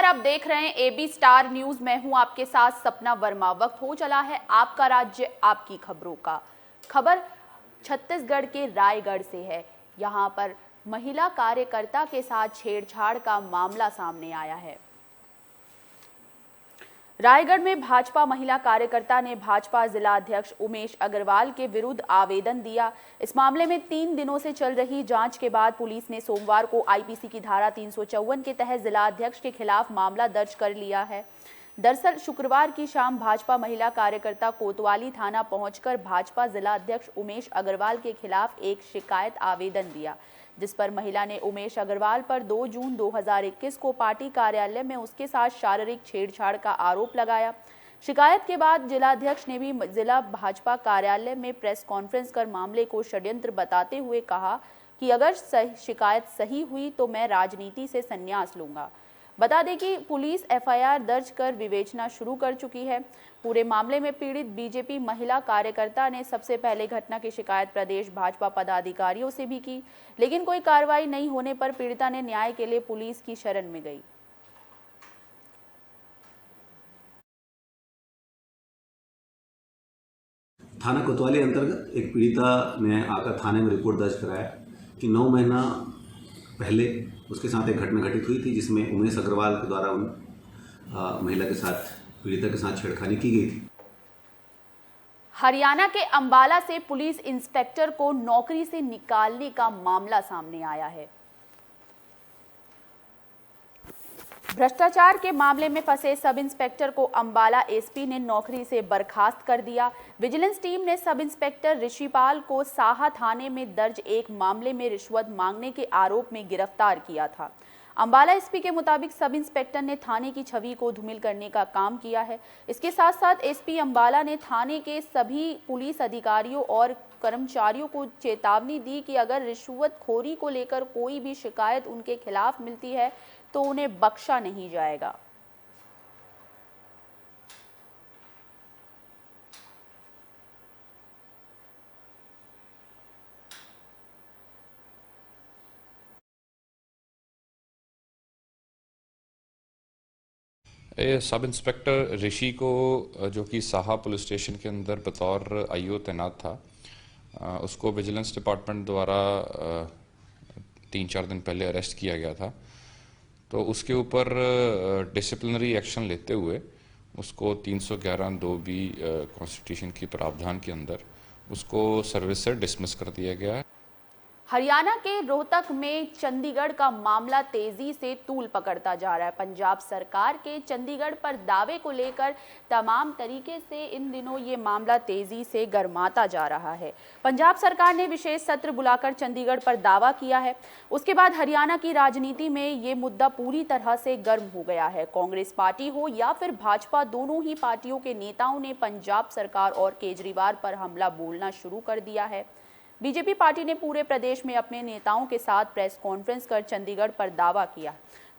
नमस्कार, आप देख रहे हैं एबी स्टार न्यूज। मैं हूं आपके साथ सपना वर्मा। वक्त हो चला है आपका राज्य आपकी खबरों का। खबर छत्तीसगढ़ के रायगढ़ से है। यहां पर महिला कार्यकर्ता के साथ छेड़छाड़ का मामला सामने आया है। रायगढ़ में भाजपा महिला कार्यकर्ता ने भाजपा जिला अध्यक्ष उमेश अग्रवाल के विरुद्ध आवेदन दिया। इस मामले में 3 दिनों से चल रही जांच के बाद पुलिस ने सोमवार को आईपीसी की धारा 354 के तहत जिला अध्यक्ष के खिलाफ मामला दर्ज कर लिया है। दरअसल शुक्रवार की शाम भाजपा महिला कार्यकर्ता कोतवाली थाना पहुंचकर भाजपा जिला अध्यक्ष उमेश अग्रवाल के खिलाफ एक शिकायत आवेदन दिया, जिस पर महिला ने उमेश अग्रवाल पर 2 जून 2021 को पार्टी कार्यालय में उसके साथ शारीरिक छेड़छाड़ का आरोप लगाया। शिकायत के बाद जिलाध्यक्ष ने भी जिला भाजपा कार्यालय में प्रेस कॉन्फ्रेंस कर मामले को षड्यंत्र बताते हुए कहा कि अगर शिकायत सही हुई तो मैं राजनीति से संन्यास लूंगा। बता दें कि पुलिस एफआईआर दर्ज कर विवेचना शुरू कर चुकी है। पूरे मामले में पीड़ित बीजेपी महिला कार्यकर्ता ने सबसे पहले घटना की शिकायत प्रदेश भाजपा पदाधिकारियों से भी की, लेकिन कोई कार्रवाई नहीं होने पर पीड़िता ने न्याय के लिए पुलिस की शरण में गई। थाना कोतवाली अंतर्गत एक पीड़िता ने आकर थाने में रिपोर्ट दर्ज कराया कि 9 महीना पहले उसके साथ एक घटना घटित हुई थी, जिसमें उमेश अग्रवाल के द्वारा महिला के साथ, पीड़िता के साथ छेड़खानी की गई थी। हरियाणा के अंबाला से पुलिस इंस्पेक्टर को नौकरी से निकालने का मामला सामने आया है। भ्रष्टाचार के मामले में फंसे सब इंस्पेक्टर को अंबाला एसपी ने नौकरी से बर्खास्त कर दिया। विजिलेंस टीम ने सब इंस्पेक्टर ऋषिपाल को साहा थाने में दर्ज एक मामले में रिश्वत मांगने के आरोप में गिरफ्तार किया था। अंबाला एसपी के मुताबिक सब इंस्पेक्टर ने थाने की छवि को धूमिल करने का काम किया है। इसके साथ साथ एसपी अंबाला ने थाने के सभी पुलिस अधिकारियों और कर्मचारियों को चेतावनी दी कि अगर रिश्वतखोरी को लेकर कोई भी शिकायत उनके खिलाफ मिलती है तो उन्हें बख्शा नहीं जाएगा। सब इंस्पेक्टर ऋषि को, जो कि साहा पुलिस स्टेशन के अंदर बतौर आईओ तैनात था, उसको विजिलेंस डिपार्टमेंट द्वारा 3-4 दिन पहले अरेस्ट किया गया था। तो उसके ऊपर डिसिप्लिनरी एक्शन लेते हुए उसको 311(2)(b) कॉन्स्टिट्यूशन की प्रावधान के अंदर उसको सर्विस से डिसमिस कर दिया गया है। हरियाणा के रोहतक में चंडीगढ़ का मामला तेजी से तूल पकड़ता जा रहा है। पंजाब सरकार के चंडीगढ़ पर दावे को लेकर तमाम तरीके से इन दिनों ये मामला तेजी से गर्माता जा रहा है। पंजाब सरकार ने विशेष सत्र बुलाकर चंडीगढ़ पर दावा किया है। उसके बाद हरियाणा की राजनीति में ये मुद्दा पूरी तरह से गर्म हो गया है। कांग्रेस पार्टी हो या फिर भाजपा, दोनों ही पार्टियों के नेताओं ने पंजाब सरकार और केजरीवाल पर हमला बोलना शुरू कर दिया है। बीजेपी पार्टी ने पूरे प्रदेश में अपने नेताओं के साथ प्रेस कॉन्फ्रेंस कर चंडीगढ़ पर दावा किया,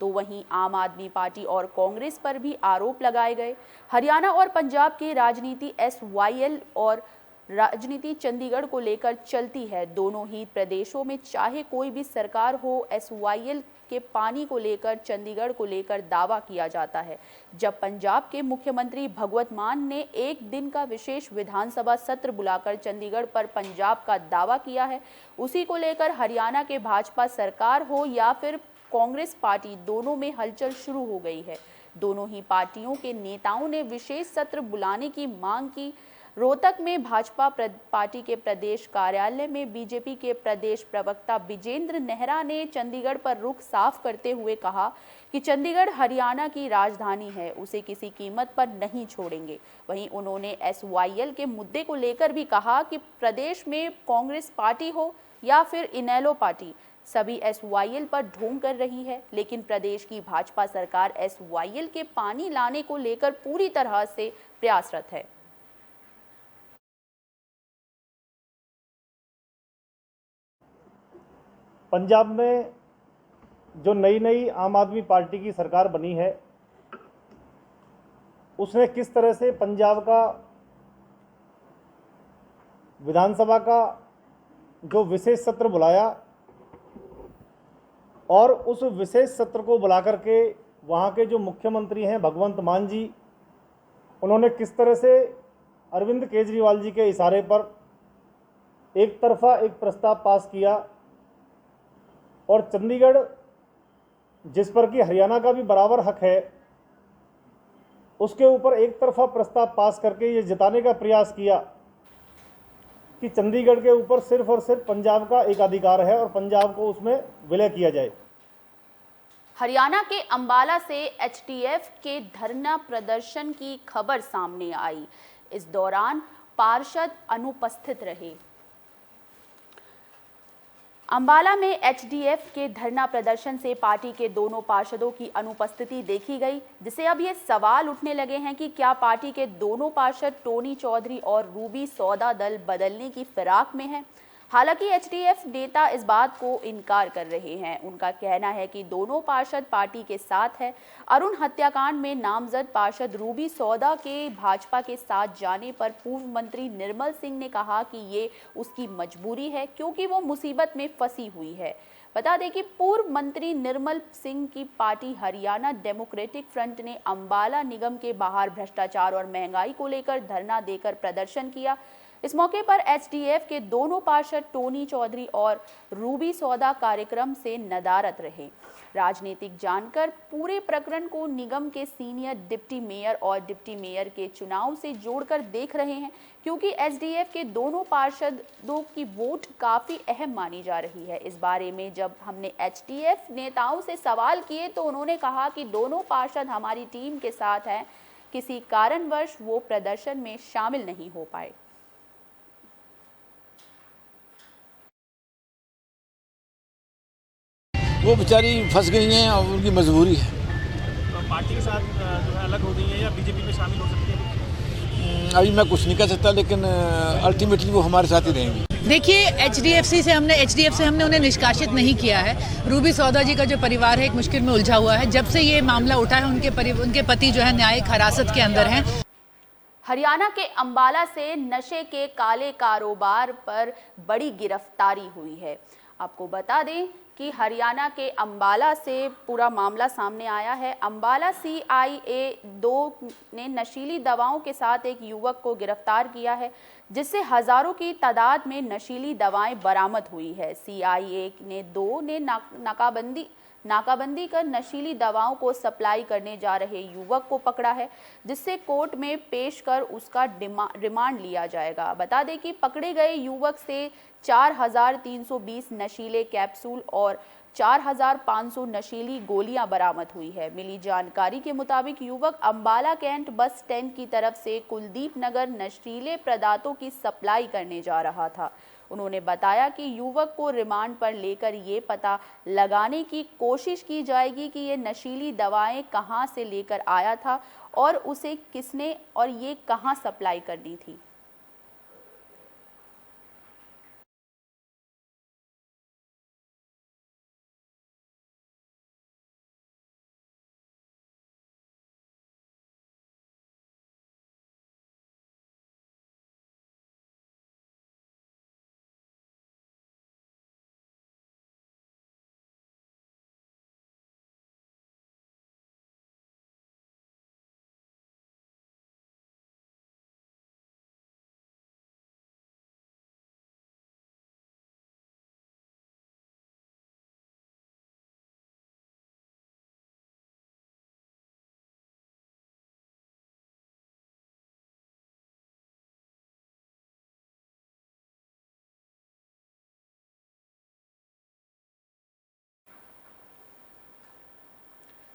तो वहीं आम आदमी पार्टी और कांग्रेस पर भी आरोप लगाए गए। हरियाणा और पंजाब की राजनीति एसवाईएल और राजनीति चंडीगढ़ को लेकर चलती है। दोनों ही प्रदेशों में चाहे कोई भी सरकार हो, एसवाईएल के पानी को लेकर, चंडीगढ़ को लेकर दावा किया जाता है। जब पंजाब के मुख्यमंत्री भगवंत मान ने एक दिन का विशेष विधानसभा सत्र बुलाकर चंडीगढ़ पर पंजाब का दावा किया है, उसी को लेकर हरियाणा के भाजपा सरकार हो या फिर कांग्रेस पार्टी, दोनों में हलचल शुरू हो गई है। दोनों ही पार्टियों के नेताओं ने विशेष सत्र बुलाने की मांग की। रोहतक में भाजपा पार्टी के प्रदेश कार्यालय में बीजेपी के प्रदेश प्रवक्ता विजेंद्र नेहरा ने चंडीगढ़ पर रुख साफ करते हुए कहा कि चंडीगढ़ हरियाणा की राजधानी है, उसे किसी कीमत पर नहीं छोड़ेंगे। वहीं उन्होंने एसवाईएल के मुद्दे को लेकर भी कहा कि प्रदेश में कांग्रेस पार्टी हो या फिर इनेलो पार्टी, सभी एसवाईएल पर ढोंग कर रही है, लेकिन प्रदेश की भाजपा सरकार एसवाईएल के पानी लाने को लेकर पूरी तरह से प्रयासरत है। पंजाब में जो नई आम आदमी पार्टी की सरकार बनी है, उसने किस तरह से पंजाब का विधानसभा का जो विशेष सत्र बुलाया और उस विशेष सत्र को बुला करके वहाँ के जो मुख्यमंत्री हैं भगवंत मान जी, उन्होंने किस तरह से अरविंद केजरीवाल जी के इशारे पर एक तरफा एक प्रस्ताव पास किया और चंडीगढ़, जिस पर कि हरियाणा का भी बराबर हक है, उसके ऊपर एक तरफा प्रस्ताव पास करके ये जताने का प्रयास किया कि चंडीगढ़ के ऊपर सिर्फ और सिर्फ पंजाब का एकाधिकार है और पंजाब को उसमें विलय किया जाए। हरियाणा के अंबाला से एचटीएफ के धरना प्रदर्शन की खबर सामने आई। इस दौरान पार्षद अनुपस्थित रहे। अंबाला में एचडीएफ के धरना प्रदर्शन से पार्टी के दोनों पार्षदों की अनुपस्थिति देखी गई, जिससे अब ये सवाल उठने लगे हैं कि क्या पार्टी के दोनों पार्षद टोनी चौधरी और रूबी सौदा दल बदलने की फिराक में हैं। हालांकि एचडीएफ नेता इस बात को इनकार कर रहे हैं। उनका कहना है कि दोनों पार्षद पार्टी के साथ है। अरुण हत्याकांड में नामजद पार्षद रूबी सौदा के भाजपा के साथ जाने पर पूर्व मंत्री निर्मल सिंह ने कहा कि ये उसकी मजबूरी है क्योंकि वो मुसीबत में फंसी हुई है। बता दें कि पूर्व मंत्री निर्मल सिंह की पार्टी हरियाणा डेमोक्रेटिक फ्रंट ने अंबाला निगम के बाहर भ्रष्टाचार और महंगाई को लेकर धरना देकर प्रदर्शन किया। इस मौके पर एचडीएफ के दोनों पार्षद टोनी चौधरी और रूबी सौदा कार्यक्रम से नदारद रहे। राजनीतिक जानकर पूरे प्रकरण को निगम के सीनियर डिप्टी मेयर और डिप्टी मेयर के चुनाव से जोड़कर देख रहे हैं, क्योंकि एसडीएफ के दोनों पार्षदों की वोट काफ़ी अहम मानी जा रही है। इस बारे में जब हमने एचडीएफ नेताओं से सवाल किए तो उन्होंने कहा कि दोनों पार्षद हमारी टीम के साथ हैं, किसी कारणवश वो प्रदर्शन में शामिल नहीं हो पाए। वो बेचारी फंस गई हैं और उनकी मजबूरी है। पार्टी के साथ जो है अलग हो गई है या बीजेपी में शामिल हो सकती है? अभी मैं कुछ नहीं कह सकता, लेकिन अल्टीमेटली वो हमारे साथ ही रहेंगी। देखिए, एचडीएफ से हमने उन्हें निष्कासित नहीं किया है। रूबी सौदा जी का जो परिवार है एक मुश्किल में उलझा हुआ है। जब से ये मामला उठा है उनके पति जो है न्यायिक हिरासत के अंदर हैं। हरियाणा के अंबाला से नशे के काले कारोबार पर बड़ी गिरफ्तारी हुई है। आपको बता दें कि हरियाणा के अंबाला से पूरा मामला सामने आया है। अंबाला CIA 2 ने नशीली दवाओं के साथ एक युवक को गिरफ्तार किया है, जिससे हजारों की तादाद में नशीली दवाएं बरामद हुई है। CIA ने 2 ने नाकाबंदी कर नशीली दवाओं को सप्लाई करने जा रहे युवक को पकड़ा है, जिससे कोर्ट में पेश कर उसका रिमांड लिया जाएगा। बता दें कि पकड़े गए युवक से 4,320 नशीले कैप्सूल और 4,500 नशीली गोलियां बरामद हुई है। मिली जानकारी के मुताबिक युवक अंबाला कैंट बस स्टैंड की तरफ से कुलदीप नगर नशीले पदार्थों की सप्लाई करने जा रहा था। उन्होंने बताया कि युवक को रिमांड पर लेकर ये पता लगाने की कोशिश की जाएगी कि ये नशीली दवाएं कहां से लेकर आया था और उसे किसने और ये कहां सप्लाई करनी थी।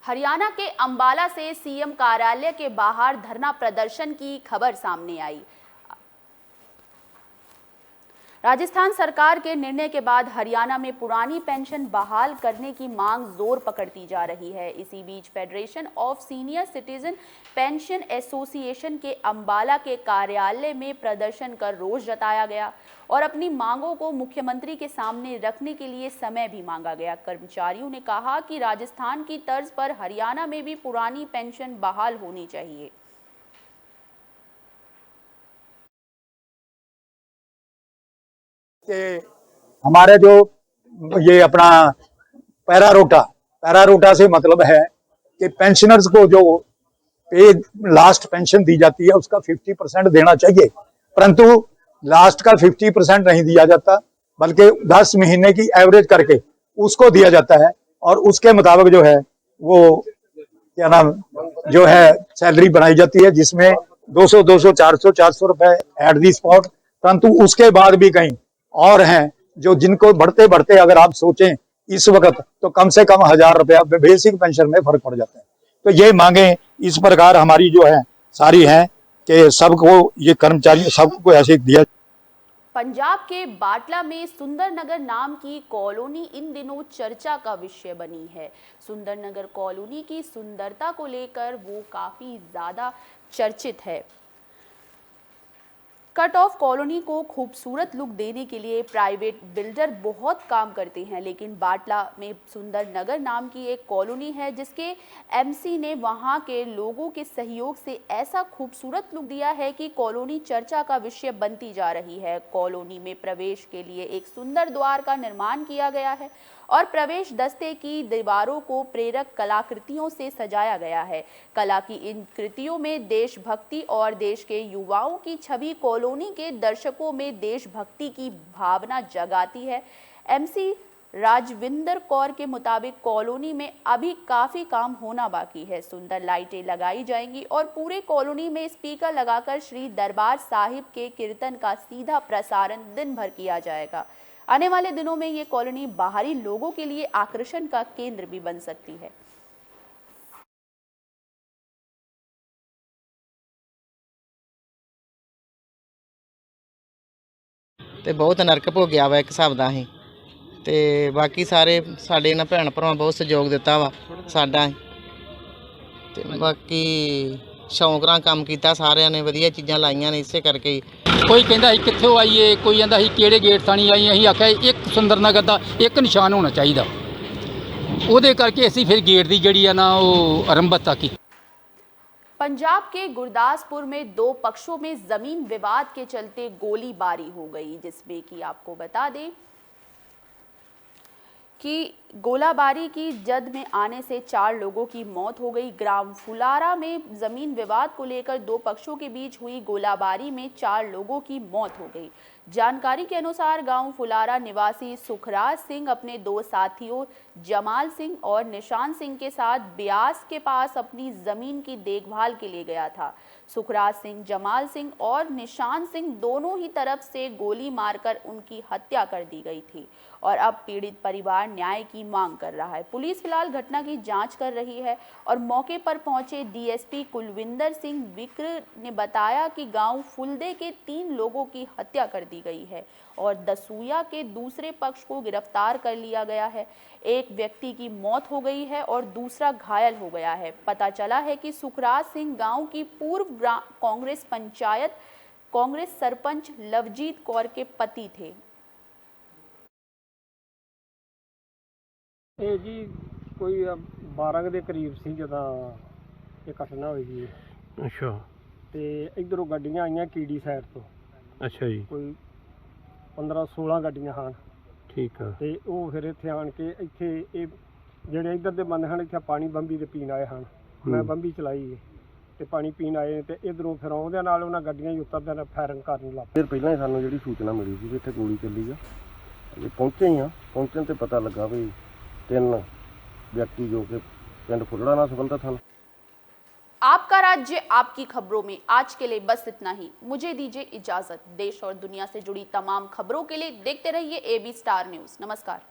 हरियाणा के अंबाला से सीएम कार्यालय के बाहर धरना प्रदर्शन की खबर सामने आई। राजस्थान सरकार के निर्णय के बाद हरियाणा में पुरानी पेंशन बहाल करने की मांग जोर पकड़ती जा रही है। इसी बीच federation of senior citizen pension association के अंबाला के कार्यालय में प्रदर्शन कर रोष जताया गया और अपनी मांगों को मुख्यमंत्री के सामने रखने के लिए समय भी मांगा गया। कर्मचारियों ने कहा कि राजस्थान की तर्ज पर हरियाणा में भी पुरानी पेंशन बहाल होनी चाहिए। हमारे जो ये अपना पैरारोटा से मतलब है कि पेंशनर्स को जो पे लास्ट पेंशन दी जाती है उसका 50% देना चाहिए, परंतु लास्ट का 50% नहीं दिया जाता, बल्कि 10 महीने की एवरेज करके उसको दिया जाता है और उसके मुताबिक जो है वो क्या नाम जो है सैलरी बनाई जाती है, जिसमें 200 200 400 रुपए एट दी स्पॉट। परंतु उसके बाद भी कहीं और हैं जो जिनको बढ़ते बढ़ते अगर आप सोचें इस वक्त तो कम से कम 1000 रुपया बेसिक पेंशन में फर्क पड़ जाता है। तो ये मांगे इस प्रकार हमारी जो है सारी हैं कि सबको ये कर्मचारी सबको ऐसे दिया। पंजाब के बाटला में सुंदरनगर नाम की कॉलोनी इन दिनों चर्चा का विषय बनी है। सुंदरनगर कॉलोनी की सुंदरता को लेकर वो काफ़ी ज़्यादा चर्चित है। कट ऑफ कॉलोनी को खूबसूरत लुक देने के लिए प्राइवेट बिल्डर बहुत काम करते हैं, लेकिन बाटला में सुंदरनगर नाम की एक कॉलोनी है जिसके एमसी ने वहां के लोगों के सहयोग से ऐसा खूबसूरत लुक दिया है कि कॉलोनी चर्चा का विषय बनती जा रही है। कॉलोनी में प्रवेश के लिए एक सुंदर द्वार का निर्माण किया गया है और प्रवेश दस्ते की दीवारों को प्रेरक कलाकृतियों से सजाया गया है। कला की इन कृतियों में देशभक्ति और देश के युवाओं की छवि कॉलोनी के दर्शकों में देशभक्ति की भावना जगाती है। एमसी राजविंदर कौर के मुताबिक कॉलोनी में अभी काफ़ी काम होना बाकी है। सुंदर लाइटें लगाई जाएंगी और पूरे कॉलोनी में स्पीकर लगाकर श्री दरबार साहिब के कीर्तन का सीधा प्रसारण दिन भर किया जाएगा। आने वाले दिनों में ये कॉलोनी बाहरी लोगों के लिए आकर्षण का केंद्र भी बन सकती है। ਤੇ ਬਹੁਤ ਨਰਕ ਭੋਗਿਆ ਵਾ ਇੱਕ ਹਿਸਾਬ ਦਾ ਅਸੀਂ ਤੇ ਬਾਕੀ ਸਾਰੇ ਸਾਡੇ ਇਹਨਾਂ ਭੈਣ ਭਰਾਵਾਂ ਬਹੁਤ ਸਹਿਯੋਗ ਦਿੱਤਾ ਵਾ ਸਾਡਾ ਤੇ ਬਾਕੀ ਸ਼ੌਂਕ ਨਾਲ ਕੰਮ ਕੀਤਾ, ਸਾਰਿਆਂ ਨੇ ਵਧੀਆ ਚੀਜ਼ਾਂ ਲਾਈਆਂ ਨੇ, ਇਸੇ ਕਰਕੇ ਹੀ ਕੋਈ ਕਹਿੰਦਾ ਸੀ ਕਿੱਥੋਂ ਆਈਏ, ਕੋਈ ਕਹਿੰਦਾ ਸੀ ਕਿਹੜੇ ਗੇਟ ਥਾਣੀ ਆਈ। ਅਸੀਂ ਆਖਿਆ ਇੱਕ ਸੁੰਦਰਨਗਰ ਦਾ ਇੱਕ ਨਿਸ਼ਾਨ ਹੋਣਾ ਚਾਹੀਦਾ, ਉਹਦੇ ਕਰਕੇ ਅਸੀਂ ਫਿਰ ਗੇਟ ਦੀ ਜਿਹੜੀ ਆ ਨਾ ਉਹ ਆਰੰਭਤਾ की। पंजाब के गुरदासपुर में दो पक्षों में जमीन विवाद के चलते गोलीबारी हो गई, जिसमें कि आपको बता दें कि गोलाबारी की जद में आने से 4 लोगों की मौत हो गई। ग्राम फुलारा में जमीन विवाद को लेकर दो पक्षों के बीच हुई गोलाबारी में 4 लोगों की मौत हो गई। जानकारी के अनुसार गांव फुलारा निवासी सुखराज सिंह अपने 2 साथियों जमाल सिंह और निशान सिंह के साथ ब्यास के पास अपनी जमीन की देखभाल के लिए गया था। सुखराज सिंह, जमाल सिंह और निशान सिंह दोनों ही तरफ से गोली मारकर उनकी हत्या कर दी गई थी और अब पीड़ित परिवार न्याय की मांग कर रहा है। पुलिस फिलहाल घटना की जांच कर रही है और मौके पर पहुंचे डीएसपी कुलविंदर सिंह विक्र ने बताया कि गांव फुलदे के 3 लोगों की हत्या कर दी गई है और दसूया के दूसरे पक्ष को गिरफ्तार कर लिया गया है। एक व्यक्ति की मौत हो गई है और दूसरा घायल हो गया है। पता चला है कि सुखराज सिंह गांव की पूर्व कांग्रेस पंचायत कांग्रेस सरपंच लवजीत कौर के पति थे। ਇਹ ਜੀ ਕੋਈ 12 ਦੇ ਕਰੀਬ ਸੀ ਜਦੋਂ ਇਹ ਘਟਨਾ ਹੋਈ ਜੀ। ਅੱਛਾ। ਤੇ ਇਧਰੋਂ ਗੱਡੀਆਂ ਆਈਆਂ ਕੀੜੀ ਸਾਈਡ ਤੋਂ। ਅੱਛਾ ਜੀ। ਕੋਈ 15-16 ਗੱਡੀਆਂ ਹਨ। ਠੀਕ ਆ। ਤੇ ਉਹ ਫਿਰ ਇੱਥੇ ਆਣ ਕੇ ਇੱਥੇ ਇਹ ਜਿਹੜੇ ਇੱਧਰ ਦੇ ਬੰਦੇ ਹਨ ਇੱਥੇ ਪਾਣੀ ਬੰਬੀ ਦੇ ਪੀਣ ਆਏ ਹਨ। ਮੈਂ ਬੰਬੀ ਚਲਾਈ ਤੇ ਪਾਣੀ ਪੀਣ ਆਏ ਤੇ ਇਧਰੋਂ ਫਿਰ ਆਉਂਦੇ ਨਾਲ ਉਹਨਾਂ ਗੱਡੀਆਂ ਹੀ ਉਤਰਦੇ ਨੇ ਫਾਇਰਿੰਗ ਕਰਨ ਲੱਗ ਪਏ। ਫਿਰ ਪਹਿਲਾਂ ਹੀ ਸਾਨੂੰ ਜਿਹੜੀ ਸੂਚਨਾ ਮਿਲੀ ਸੀ ਕਿ ਇੱਥੇ ਗੋਲੀ ਚੱਲੀ ਆ, ਅਸੀਂ ਪਹੁੰਚੇ ਹੀ ਆ। ਪਹੁੰਚਣ ਤੇ ਪਤਾ ਲੱਗਾ ਵੀ 3 व्यक्ति जो कि पिंड फुलड़ा ना संबंधित हैं। आपका राज्य आपकी खबरों में आज के लिए बस इतना ही। मुझे दीजिए इजाजत। देश और दुनिया से जुड़ी तमाम खबरों के लिए देखते रहिए AB स्टार न्यूज़। नमस्कार।